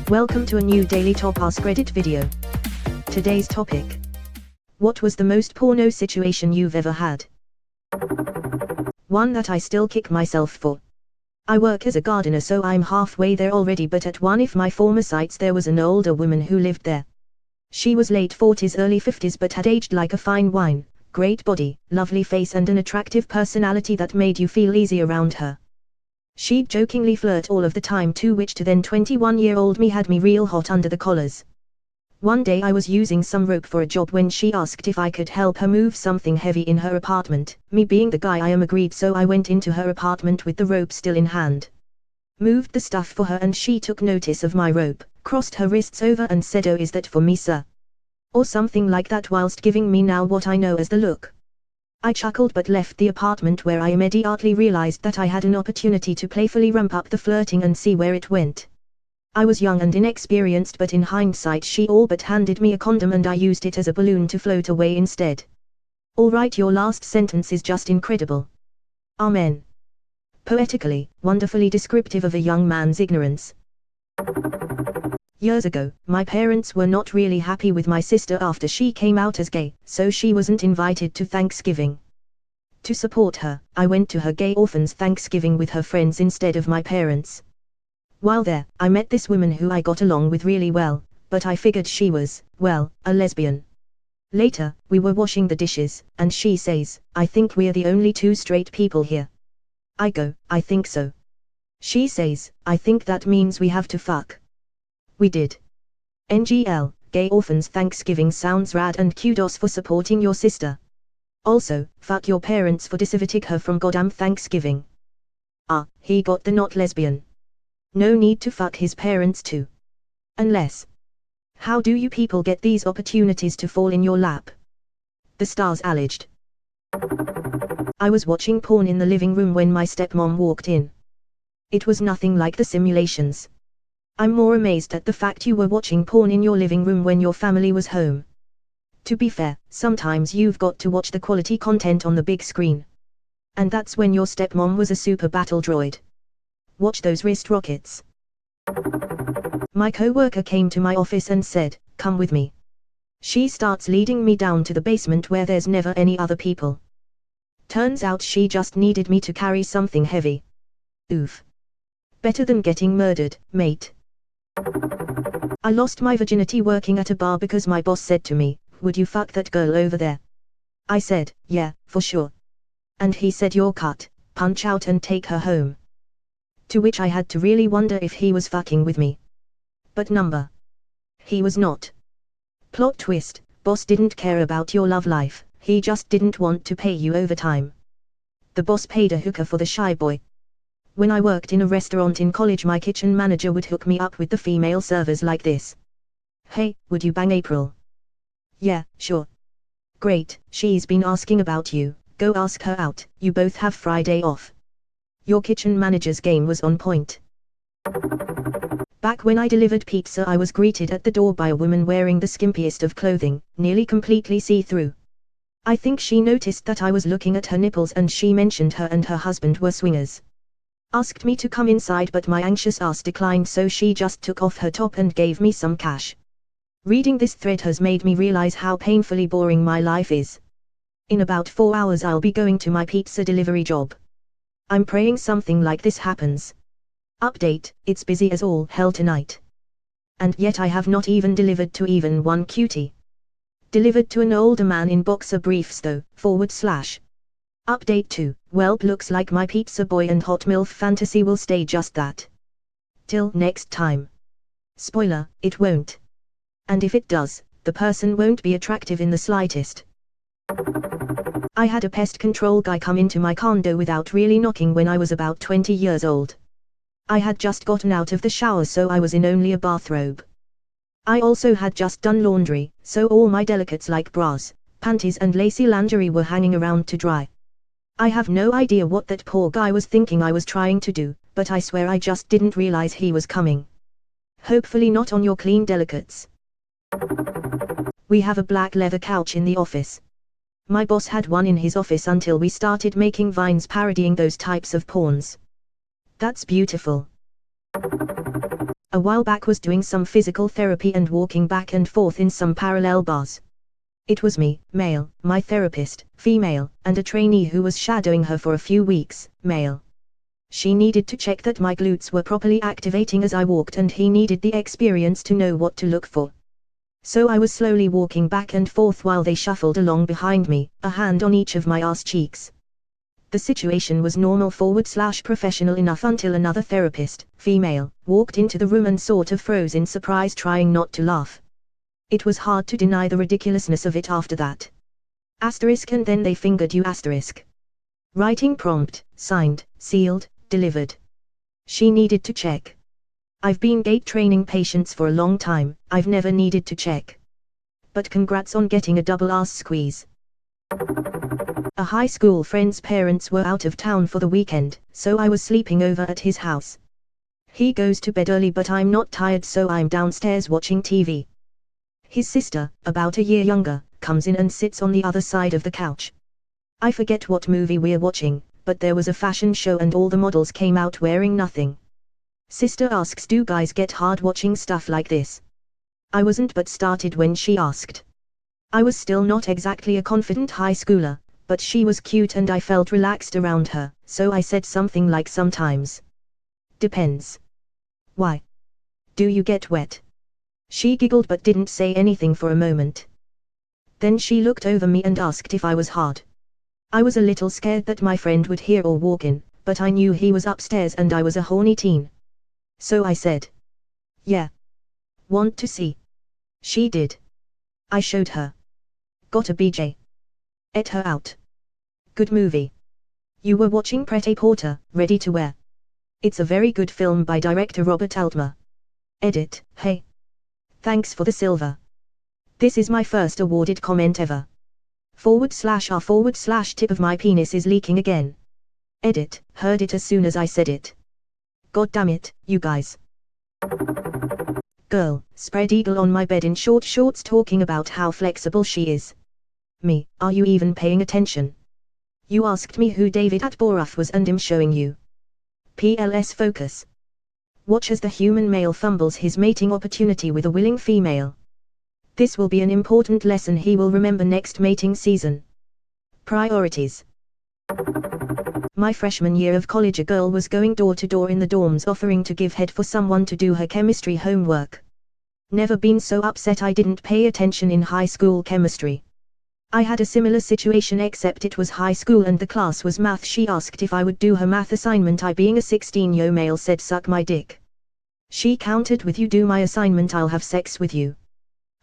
Welcome to a new Daily Top Askreddit video. Today's topic. What was the most porno situation you've ever had? One that I still kick myself for. I work as a gardener, so I'm halfway there already, but at one of my former sites there was an older woman who lived there. She was late 40s early 50s but had aged like a fine wine, great body, lovely face and an attractive personality that made you feel easy around her. She'd jokingly flirt all of the time too, which to then 21-year-old me had me real hot under the collars. One day I was using some rope for a job when she asked if I could help her move something heavy in her apartment. Me being the guy I am, agreed, so I went into her apartment with the rope still in hand. Moved the stuff for her and she took notice of my rope, crossed her wrists over and said, "Oh, is that for me, sir?" Or something like that, whilst giving me now what I know as the look. I chuckled but left the apartment, where I immediately realized that I had an opportunity to playfully ramp up the flirting and see where it went. I was young and inexperienced, but in hindsight she all but handed me a condom and I used it as a balloon to float away instead. Alright, your last sentence is just incredible. Amen. Poetically, wonderfully descriptive of a young man's ignorance. Years ago, my parents were not really happy with my sister after she came out as gay, so she wasn't invited to Thanksgiving. To support her, I went to her gay orphan's Thanksgiving with her friends instead of my parents. While there, I met this woman who I got along with really well, but I figured she was, well, a lesbian. Later, we were washing the dishes, and she says, "I think we're the only two straight people here." I go, "I think so." She says, "I think that means we have to fuck." We did. NGL, Gay Orphans Thanksgiving sounds rad, and kudos for supporting your sister. Also, fuck your parents for disavouting her from goddamn Thanksgiving. Ah, he got the not lesbian. No need to fuck his parents too. Unless. How do you people get these opportunities to fall in your lap? The stars alleged. I was watching porn in the living room when my stepmom walked in. It was nothing like the simulations. I'm more amazed at the fact you were watching porn in your living room when your family was home. To be fair, sometimes you've got to watch the quality content on the big screen. And that's when your stepmom was a super battle droid. Watch those wrist rockets. My co-worker came to my office and said, "Come with me." She starts leading me down to the basement where there's never any other people. Turns out she just needed me to carry something heavy. Oof. Better than getting murdered, mate. I lost my virginity working at a bar because my boss said to me, "Would you fuck that girl over there?" I said, "Yeah, for sure." And he said, "You're cut, punch out and take her home." To which I had to really wonder if he was fucking with me. But number. He was not. Plot twist, boss didn't care about your love life, he just didn't want to pay you overtime. The boss paid a hooker for the shy boy. When I worked in a restaurant in college, my kitchen manager would hook me up with the female servers like this. "Hey, would you bang April?" "Yeah, sure." "Great, she's been asking about you, go ask her out, you both have Friday off." Your kitchen manager's game was on point. Back when I delivered pizza, I was greeted at the door by a woman wearing the skimpiest of clothing, nearly completely see-through. I think she noticed that I was looking at her nipples and she mentioned her and her husband were swingers. Asked me to come inside, but my anxious ass declined, so she just took off her top and gave me some cash. Reading this thread has made me realize how painfully boring my life is. In about 4 hours I'll be going to my pizza delivery job. I'm praying something like this happens. Update, it's busy as all hell tonight. And yet I have not even delivered to even one cutie. Delivered to an older man in boxer briefs though, /. Update 2, welp, looks like my pizza boy and hot milf fantasy will stay just that. Till next time. Spoiler, it won't. And if it does, the person won't be attractive in the slightest. I had a pest control guy come into my condo without really knocking when I was about 20 years old. I had just gotten out of the shower, so I was in only a bathrobe. I also had just done laundry, so all my delicates like bras, panties and lacy lingerie were hanging around to dry. I have no idea what that poor guy was thinking I was trying to do, but I swear I just didn't realize he was coming. Hopefully not on your clean delicates. We have a black leather couch in the office. My boss had one in his office until we started making vines parodying those types of porns. That's beautiful. A while back was doing some physical therapy and walking back and forth in some parallel bars. It was me, male, my therapist, female, and a trainee who was shadowing her for a few weeks, male. She needed to check that my glutes were properly activating as I walked, and he needed the experience to know what to look for. So I was slowly walking back and forth while they shuffled along behind me, a hand on each of my ass cheeks. The situation was normal / professional enough until another therapist, female, walked into the room and sort of froze in surprise, trying not to laugh. It was hard to deny the ridiculousness of it after that. Asterisk, and then they fingered you asterisk. Writing prompt, signed, sealed, delivered. She needed to check. I've been gate training patients for a long time, I've never needed to check. But congrats on getting a double ass squeeze. A high school friend's parents were out of town for the weekend, so I was sleeping over at his house. He goes to bed early but I'm not tired, so I'm downstairs watching TV. His sister, about a year younger, comes in and sits on the other side of the couch. I forget what movie we're watching, but there was a fashion show and all the models came out wearing nothing. Sister asks, do guys get hard watching stuff like this? I wasn't, but started when she asked. I was still not exactly a confident high schooler, but she was cute and I felt relaxed around her, so I said something like sometimes. Depends. Why? Do you get wet? She giggled but didn't say anything for a moment. Then she looked over me and asked if I was hard. I was a little scared that my friend would hear or walk in, but I knew he was upstairs and I was a horny teen. So I said, yeah. Want to see? She did. I showed her. Got a BJ. Ate her out. Good movie. You were watching Pret-a-Porter, Ready to Wear. It's a very good film by director Robert Altman. Edit, hey. Thanks for the silver. This is my first awarded comment ever. /r/tip of my penis is leaking again. Edit, heard it as soon as I said it. God damn it, you guys. Girl, spread eagle on my bed in short shorts talking about how flexible she is. Me, are you even paying attention? You asked me who David Attenborough was and I'm showing you. PLS focus. Watch as the human male fumbles his mating opportunity with a willing female. This will be an important lesson he will remember next mating season. Priorities. My freshman year of college, a girl was going door to door in the dorms offering to give head for someone to do her chemistry homework. Never been so upset I didn't pay attention in high school chemistry. I had a similar situation except it was high school and the class was math. She asked if I would do her math assignment. I, being a 16-year-old male, said suck my dick. She countered with, you do my assignment I'll have sex with you.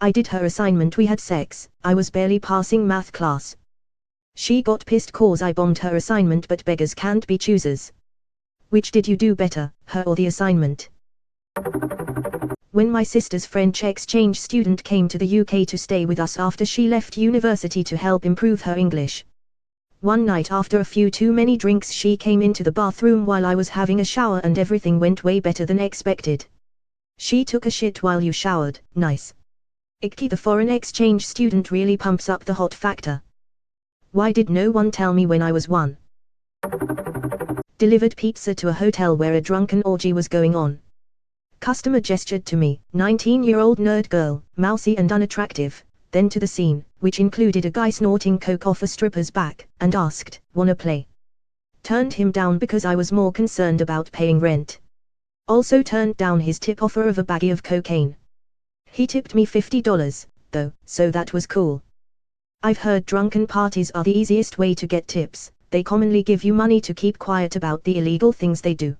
I did her assignment, we had sex, I was barely passing math class. She got pissed cause I bombed her assignment, but beggars can't be choosers. Which did you do better, her or the assignment? When my sister's French exchange student came to the UK to stay with us after she left university to help improve her English. One night after a few too many drinks she came into the bathroom while I was having a shower and everything went way better than expected. She took a shit while you showered, nice. Icky, the foreign exchange student really pumps up the hot factor. Why did no one tell me when I was one? Delivered pizza to a hotel where a drunken orgy was going on. Customer gestured to me, 19-year-old nerd girl, mousy and unattractive, then to the scene, which included a guy snorting coke off a stripper's back, and asked, wanna play? Turned him down because I was more concerned about paying rent. Also turned down his tip offer of a baggie of cocaine. He tipped me $50, though, so that was cool. I've heard drunken parties are the easiest way to get tips. They commonly give you money to keep quiet about the illegal things they do.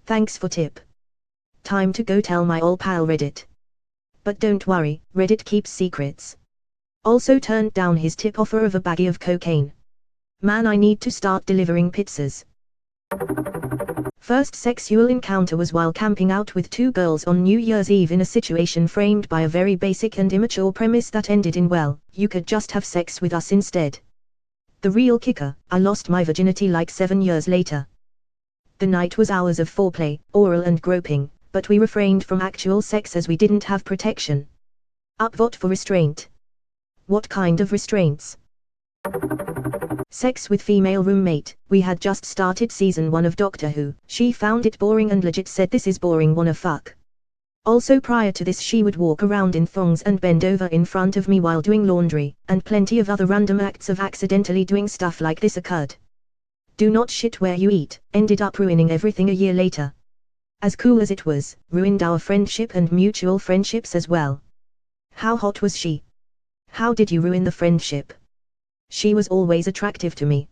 Thanks for tip. Time to go tell my ol' pal Reddit. But don't worry, Reddit keeps secrets. Also turned down his tip offer of a baggie of cocaine. Man, I need to start delivering pizzas. First sexual encounter was while camping out with two girls on New Year's Eve in a situation framed by a very basic and immature premise that ended in, well, you could just have sex with us instead. The real kicker, I lost my virginity like 7 years later. The night was hours of foreplay, oral and groping, but we refrained from actual sex as we didn't have protection. Upvote for restraint. What kind of restraints? Sex with female roommate. We had just started season 1 of Doctor Who. She found it boring and legit said, this is boring, wanna fuck. Also prior to this she would walk around in thongs and bend over in front of me while doing laundry, and plenty of other random acts of accidentally doing stuff like this occurred. Do not shit where you eat, ended up ruining everything a year later. As cool as it was, ruined our friendship and mutual friendships as well. How hot was she? How did you ruin the friendship? She was always attractive to me.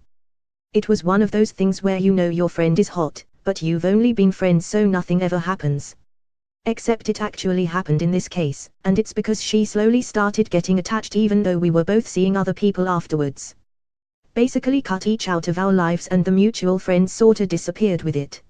It was one of those things where you know your friend is hot, but you've only been friends so nothing ever happens. Except it actually happened in this case, and it's because she slowly started getting attached even though we were both seeing other people afterwards. Basically cut each out of our lives and the mutual friends sorta disappeared with it.